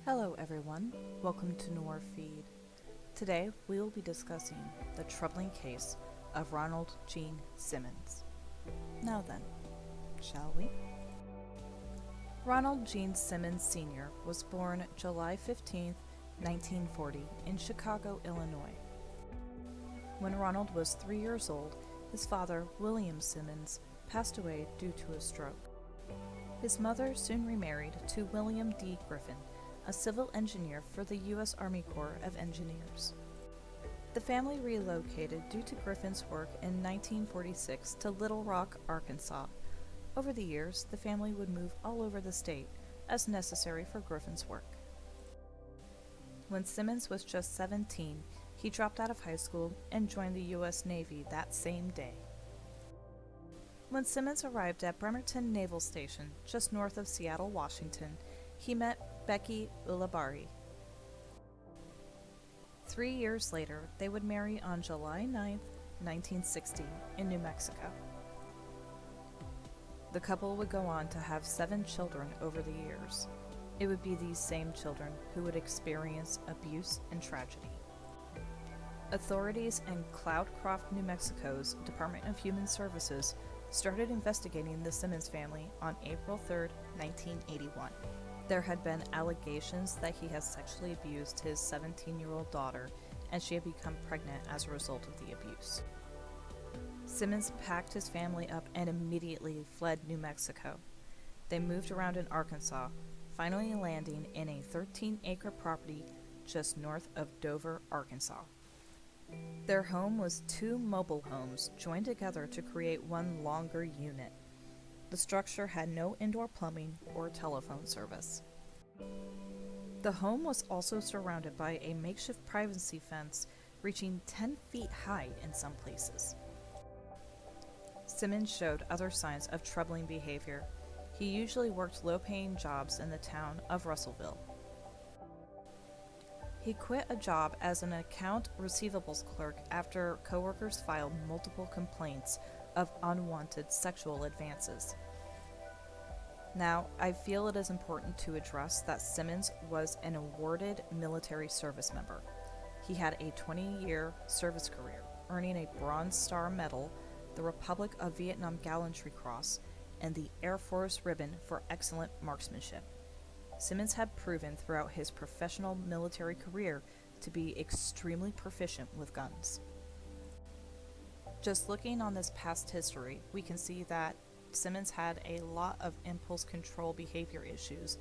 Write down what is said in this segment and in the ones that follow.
Hello everyone, welcome to Noir Feed. Today we will be discussing the troubling case of Ronald Gene Simmons. Now then, shall we? Ronald Gene Simmons Sr. was born July 15, 1940 in Chicago, Illinois. When Ronald was 3 years old, his father, William Simmons, passed away due to a stroke. His mother soon remarried to William D. Griffin, a civil engineer for the U.S. Army Corps of Engineers. The family relocated due to Griffin's work in 1946 to Little Rock, Arkansas. Over the years, the family would move all over the state as necessary for Griffin's work. When Simmons was just 17, he dropped out of high school and joined the U.S. Navy that same day. When Simmons arrived at Bremerton Naval Station, just north of Seattle, Washington, he met Becky Ulibarri. 3 years later, they would marry on July 9, 1960, in New Mexico. The couple would go on to have 7 children over the years. It would be these same children who would experience abuse and tragedy. Authorities in Cloudcroft, New Mexico's Department of Human Services started investigating the Simmons family on April 3, 1981. There had been allegations that he had sexually abused his 17-year-old daughter, and she had become pregnant as a result of the abuse. Simmons packed his family up and immediately fled New Mexico. They moved around in Arkansas, finally landing in a 13-acre property just north of Dover, Arkansas. Their home was 2 mobile homes joined together to create one longer unit. The structure had no indoor plumbing or telephone service. The home was also surrounded by a makeshift privacy fence reaching 10 feet high in some places. Simmons showed other signs of troubling behavior. He usually worked low-paying jobs in the town of Russellville. He quit a job as an account receivables clerk after coworkers filed multiple complaints of unwanted sexual advances. Now, I feel it is important to address that Simmons was an awarded military service member. He had a 20-year service career, earning a Bronze Star Medal, the Republic of Vietnam Gallantry Cross, and the Air Force Ribbon for excellent marksmanship. Simmons had proven throughout his professional military career to be extremely proficient with guns. Just looking on this past history, we can see that Simmons had a lot of impulse control behavior issues,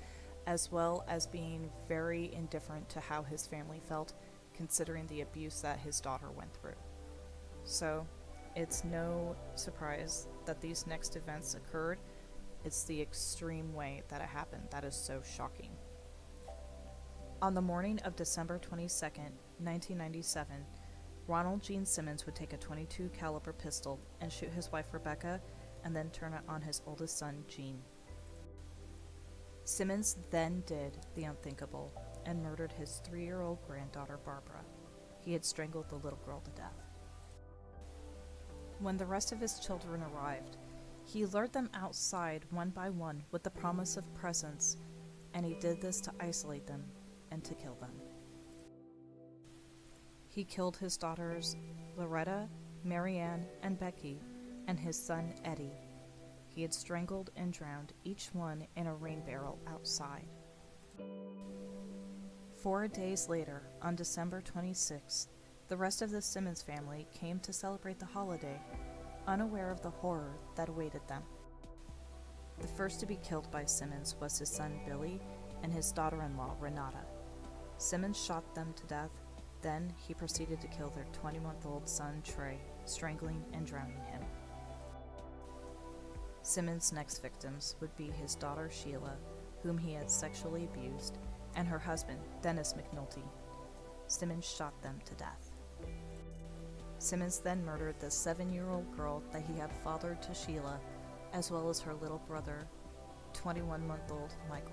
as well as being very indifferent to how his family felt, considering the abuse that his daughter went through. So, it's no surprise that these next events occurred. It's the extreme way that it happened that is so shocking. On the morning of December 22nd, 1997, Ronald Gene Simmons would take a .22 caliber pistol and shoot his wife Rebecca, and then turn it on his oldest son, Gene. Simmons then did the unthinkable and murdered his 3-year-old granddaughter, Barbara. He had strangled the little girl to death. When the rest of his children arrived, he lured them outside one by one with the promise of presents, and he did this to isolate them and to kill them. He killed his daughters, Loretta, Marianne, and Becky, and his son, Eddie. He had strangled and drowned each one in a rain barrel outside. 4 days later, on December 26th, the rest of the Simmons family came to celebrate the holiday, unaware of the horror that awaited them. The first to be killed by Simmons was his son, Billy, and his daughter-in-law, Renata. Simmons shot them to death. Then he proceeded to kill their 20-month-old son, Trey, strangling and drowning him. Simmons' next victims would be his daughter Sheila, whom he had sexually abused, and her husband, Dennis McNulty. Simmons shot them to death. Simmons then murdered the 7-year-old girl that he had fathered to Sheila, as well as her little brother, 21-month-old Michael.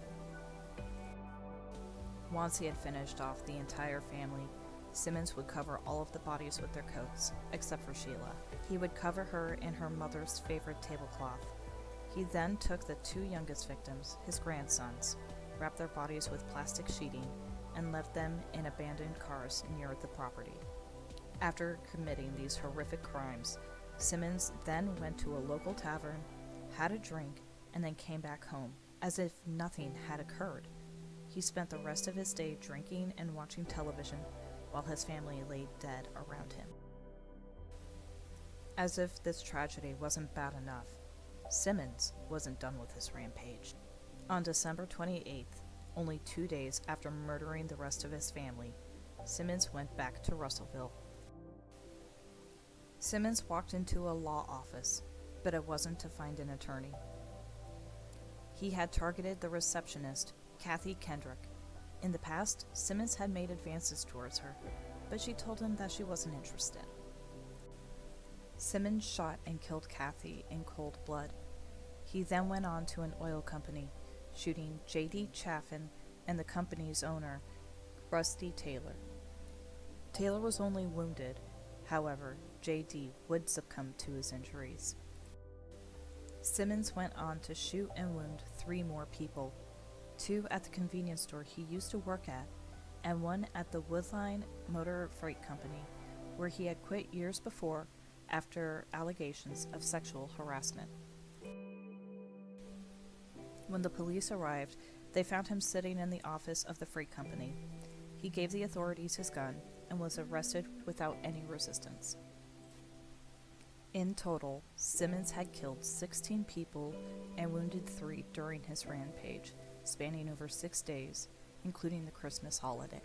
Once he had finished off the entire family, Simmons would cover all of the bodies with their coats, except for Sheila. He would cover her in her mother's favorite tablecloth. He then took the 2 youngest victims, his grandsons, wrapped their bodies with plastic sheeting, and left them in abandoned cars near the property. After committing these horrific crimes, Simmons then went to a local tavern, had a drink, and then came back home, as if nothing had occurred. He spent the rest of his day drinking and watching television while his family lay dead around him. As if this tragedy wasn't bad enough, Simmons wasn't done with his rampage. On December 28th, only 2 days after murdering the rest of his family, Simmons went back to Russellville. Simmons walked into a law office, but it wasn't to find an attorney. He had targeted the receptionist, Kathy Kendrick. In the past, Simmons had made advances towards her, but she told him that she wasn't interested. Simmons shot and killed Kathy in cold blood. He then went on to an oil company, shooting J.D. Chaffin and the company's owner, Rusty Taylor. Taylor was only wounded. However, J.D. would succumb to his injuries. Simmons went on to shoot and wound 3 more people, 2 at the convenience store he used to work at, and 1 at the Woodline Motor Freight Company, where he had quit years before after allegations of sexual harassment. When the police arrived, they found him sitting in the office of the freight company. He gave the authorities his gun and was arrested without any resistance. In total, Simmons had killed 16 people and wounded 3 during his rampage, spanning over 6 days, including the Christmas holiday.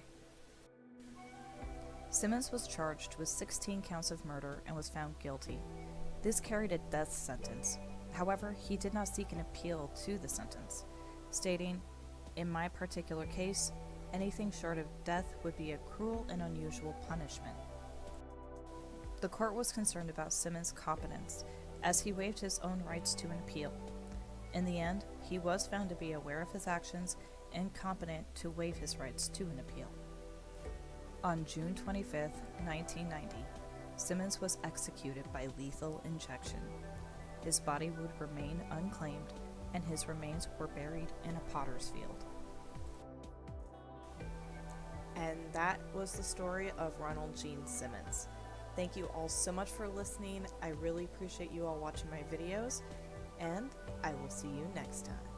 Simmons was charged with 16 counts of murder and was found guilty. This carried a death sentence. However, he did not seek an appeal to the sentence, stating, "In my particular case, anything short of death would be a cruel and unusual punishment." The court was concerned about Simmons' competence, as he waived his own rights to an appeal. In the end, he was found to be aware of his actions and competent to waive his rights to an appeal. On June 25, 1990, Simmons was executed by lethal injection. His body would remain unclaimed, and his remains were buried in a potter's field. And that was the story of Ronald Gene Simmons. Thank you all so much for listening. I really appreciate you all watching my videos, and I will see you next time.